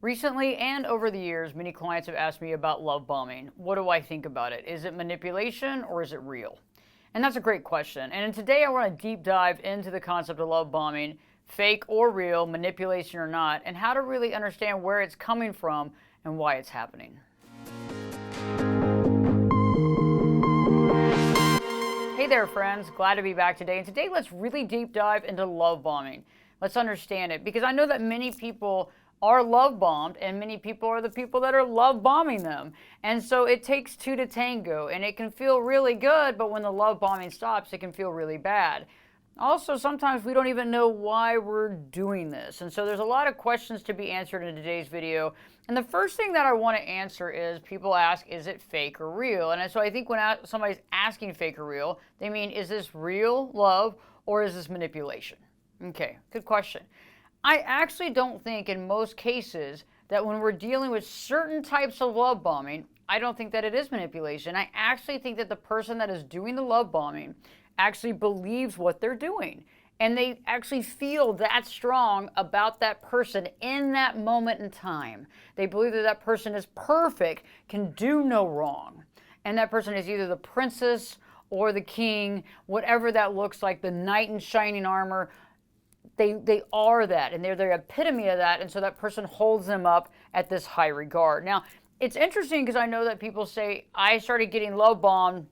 Recently and over the years, many clients have asked me about love bombing. What do I think about it? Is it manipulation or is it real? And that's a great question. And today I want to deep dive into the concept of love bombing, fake or real, manipulation or not, and how to really understand where it's coming from and why it's happening. Hey there, friends. Glad to be back today. And today let's really deep dive into love bombing. Let's understand it, because I know that many people are love bombed and many people are the people that are love bombing them. And so it takes two to tango, and it can feel really good, but when the love bombing stops, it can feel really bad. Also, sometimes we don't even know why we're doing this. And so there's a lot of questions to be answered in today's video. And the first thing that I want to answer is people ask, is it fake or real? And so I think when somebody's asking fake or real, they mean, is this real love or is this manipulation? Okay, good question. I actually don't think in most cases that when we're dealing with certain types of love bombing, I don't think that it is manipulation. I actually think that the person that is doing the love bombing actually believes what they're doing. And they actually feel that strong about that person in that moment in time. They believe that that person is perfect, can do no wrong. And that person is either the princess or the king, whatever that looks like, the knight in shining armor. They are that, and they're the epitome of that, and so that person holds them up at this high regard. Now, it's interesting because I know that people say, I started getting love bombed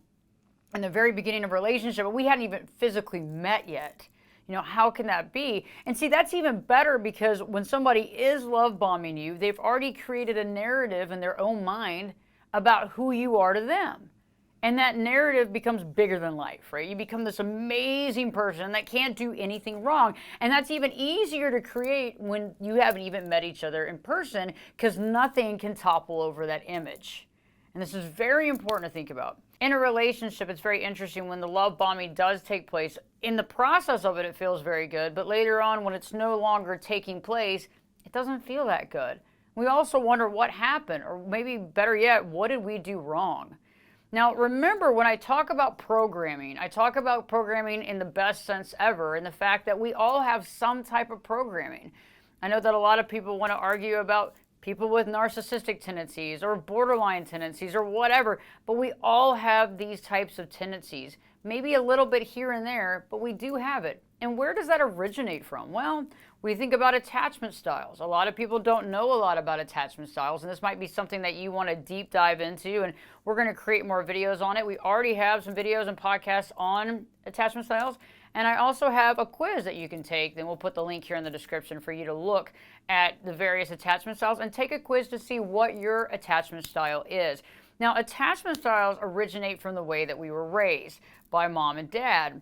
in the very beginning of a relationship, but we hadn't even physically met yet. You know, how can that be? And see, that's even better, because when somebody is love bombing you, they've already created a narrative in their own mind about who you are to them. And that narrative becomes bigger than life, right? You become this amazing person that can't do anything wrong. And that's even easier to create when you haven't even met each other in person, because nothing can topple over that image. And this is very important to think about. In a relationship, it's very interesting when the love bombing does take place. In the process of it, it feels very good. But later on, when it's no longer taking place, it doesn't feel that good. We also wonder what happened, or maybe better yet, what did we do wrong? Now, remember, when I talk about programming, I talk about programming in the best sense ever, and the fact that we all have some type of programming. I know that a lot of people want to argue about people with narcissistic tendencies or borderline tendencies or whatever, but we all have these types of tendencies. Maybe a little bit here and there, but we do have it. And where does that originate from? Well, we think about attachment styles. A lot of people don't know a lot about attachment styles, and this might be something that you want to deep dive into, and we're going to create more videos on it. We already have some videos and podcasts on attachment styles, and I also have a quiz that you can take. Then we'll put the link here in the description for you to look at the various attachment styles and take a quiz to see what your attachment style is. Now, attachment styles originate from the way that we were raised by mom and dad,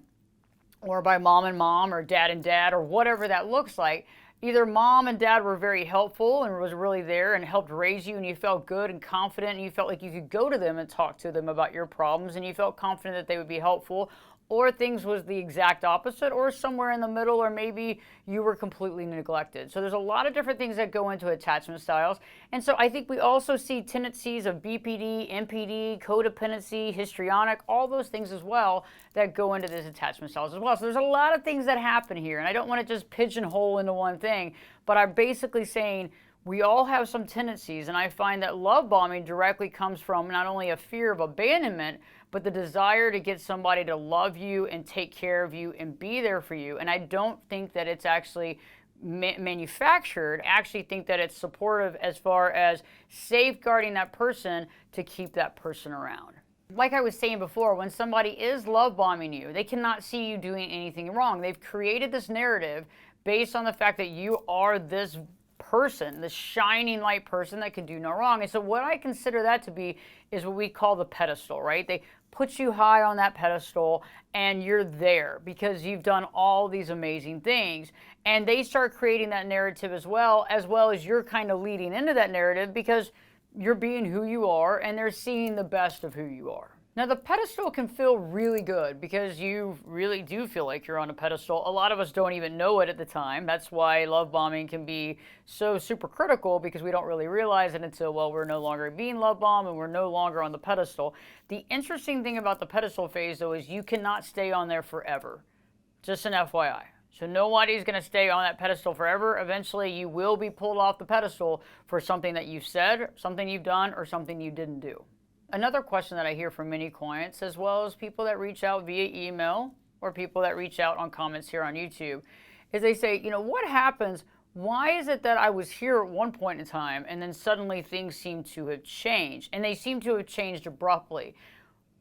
or by mom and mom, or dad and dad, or whatever that looks like. Either mom and dad were very helpful and was really there and helped raise you, and you felt good and confident, and you felt like you could go to them and talk to them about your problems, and you felt confident that they would be helpful. Or things was the exact opposite, or somewhere in the middle, or maybe you were completely neglected. So there's a lot of different things that go into attachment styles. And so I think we also see tendencies of BPD, MPD, codependency, histrionic, all those things as well that go into these attachment styles as well. So there's a lot of things that happen here, and I don't want to just pigeonhole into one thing, but I'm basically saying we all have some tendencies, and I find that love bombing directly comes from not only a fear of abandonment, but the desire to get somebody to love you and take care of you and be there for you. And I don't think that it's actually manufactured. I actually think that it's supportive as far as safeguarding that person to keep that person around. Like I was saying before, when somebody is love bombing you, they cannot see you doing anything wrong. They've created this narrative based on the fact that you are this person, the shining light person that can do no wrong. And so what I consider that to be is what we call the pedestal, right? They put you high on that pedestal, and you're there because you've done all these amazing things. And they start creating that narrative as well as you're kind of leading into that narrative because you're being who you are, and they're seeing the best of who you are. Now, the pedestal can feel really good because you really do feel like you're on a pedestal. A lot of us don't even know it at the time. That's why love bombing can be so super critical, because we don't really realize it until, well, we're no longer being love bombed and we're no longer on the pedestal. The interesting thing about the pedestal phase, though, is you cannot stay on there forever. Just an FYI. So nobody's going to stay on that pedestal forever. Eventually, you will be pulled off the pedestal for something that you've said, something you've done, or something you didn't do. Another question that I hear from many clients, as well as people that reach out via email or people that reach out on comments here on YouTube, is they say, what happens? Why is it that I was here at one point in time and then suddenly things seem to have changed? And they seem to have changed abruptly.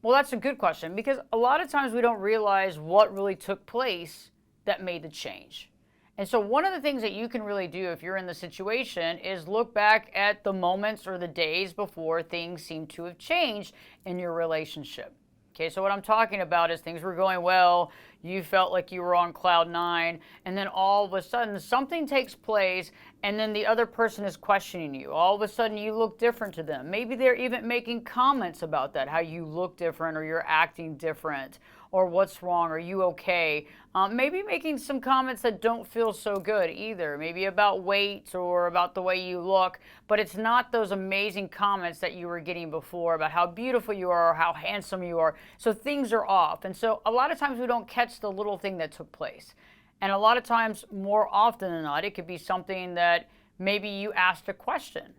Well, that's a good question, because a lot of times we don't realize what really took place that made the change. And so one of the things that you can really do if you're in the situation is look back at the moments or the days before things seem to have changed in your relationship. Okay, so what I'm talking about is things were going well, you felt like you were on cloud nine, and then all of a sudden something takes place, and then the other person is questioning you. All of a sudden you look different to them. Maybe they're even making comments about that, how you look different or you're acting different, or what's wrong, are you okay? Maybe making some comments that don't feel so good either, maybe about weight or about the way you look, but it's not those amazing comments that you were getting before about how beautiful you are or how handsome you are. So things are off. And so a lot of times we don't catch the little thing that took place. And a lot of times, more often than not, it could be something that maybe you asked a question.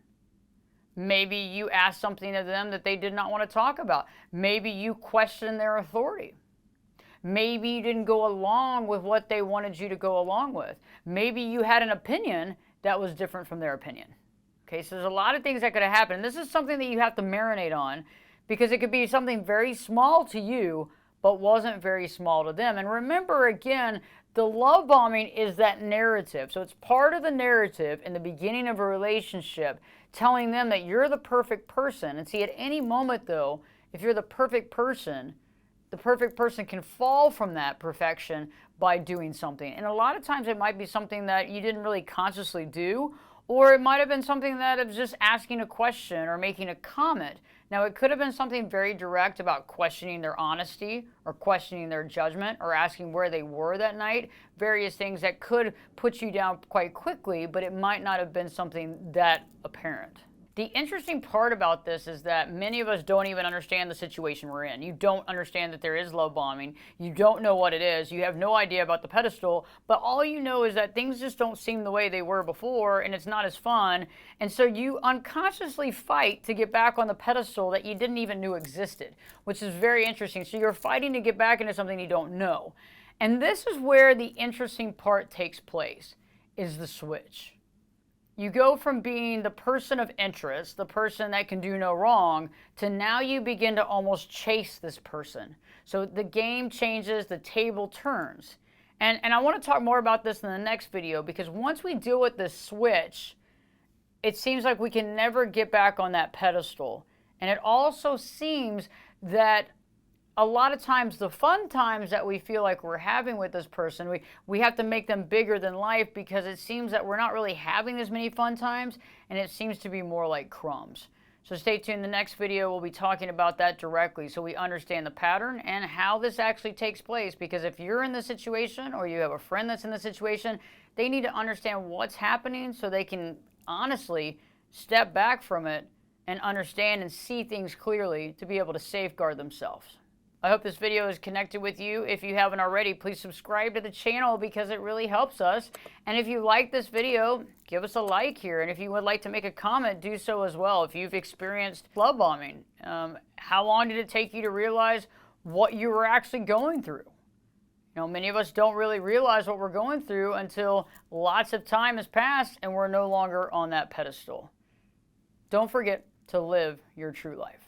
Maybe you asked something of them that they did not want to talk about. Maybe you questioned their authority. Maybe you didn't go along with what they wanted you to go along with. Maybe you had an opinion that was different from their opinion. Okay, so there's a lot of things that could have happened. And this is something that you have to marinate on, because it could be something very small to you, but wasn't very small to them. And remember, again, the love bombing is that narrative. So it's part of the narrative in the beginning of a relationship, telling them that you're the perfect person. And see, at any moment, though, if you're the perfect person can fall from that perfection by doing something. And a lot of times it might be something that you didn't really consciously do, or it might have been something that is just asking a question or making a comment. Now, it could have been something very direct about questioning their honesty or questioning their judgment or asking where they were that night, various things that could put you down quite quickly, but it might not have been something that apparent. The interesting part about this is that many of us don't even understand the situation we're in. You don't understand that there is love bombing. You don't know what it is. You have no idea about the pedestal, but all you know is that things just don't seem the way they were before, and it's not as fun. And so you unconsciously fight to get back on the pedestal that you didn't even know existed, which is very interesting. So you're fighting to get back into something you don't know. And this is where the interesting part takes place, is the switch. You go from being the person of interest, the person that can do no wrong, to now you begin to almost chase this person. So the game changes, the table turns. And I want to talk more about this in the next video, because once we deal with this switch, it seems like we can never get back on that pedestal. And it also seems that a lot of times the fun times that we feel like we're having with this person, we have to make them bigger than life, because it seems that we're not really having as many fun times, and it seems to be more like crumbs. So stay tuned. The next video we'll be talking about that directly, so we understand the pattern and how this actually takes place. Because if you're in the situation, or you have a friend that's in the situation, they need to understand what's happening so they can honestly step back from it and understand and see things clearly to be able to safeguard themselves. I hope this video is connected with you. If you haven't already, please subscribe to the channel, because it really helps us. And if you like this video, give us a like here. And if you would like to make a comment, do so as well. If you've experienced love bombing, how long did it take you to realize what you were actually going through? Many of us don't really realize what we're going through until lots of time has passed and we're no longer on that pedestal. Don't forget to live your true life.